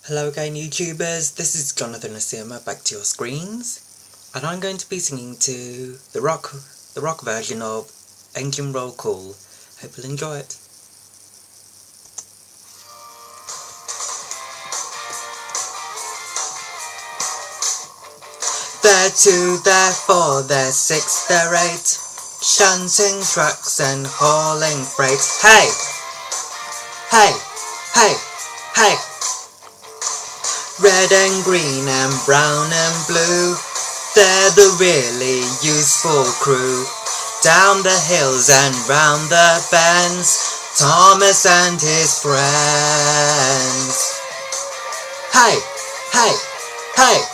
Hello again YouTubers, this is Jonathan Asima back to your screens, and I'm going to be singing to the rock version of Engine Roll Call. Hope you'll enjoy it. They're 2, they're 4, they're 6, they're 8, shunting trucks and hauling freight. Hey! Hey! Hey! Hey! Red and green and brown and blue, they're the really useful crew. Down the hills and round the bends, Thomas and his friends. Hey! Hey! Hey!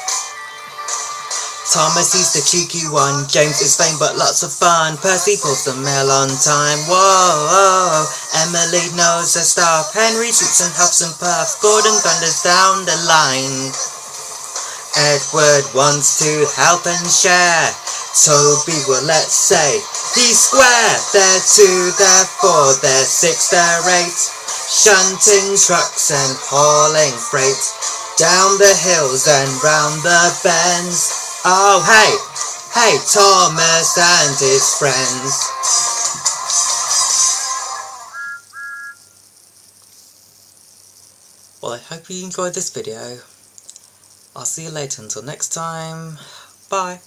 Thomas, he's the cheeky one, James is vain but lots of fun, Percy pulls the mail on time, whoa, Emily knows her stuff, Henry shoots and huffs and puffs, Gordon thunders down the line. Edward wants to help and share, Toby, well let's say, he's square. They're 2, they're 4, they're 6, they're 8, shunting trucks and hauling freight, down the hills and round the bends. Oh, hey, hey, Thomas and his friends. Well, I hope you enjoyed this video. I'll see you later. Until next time, bye.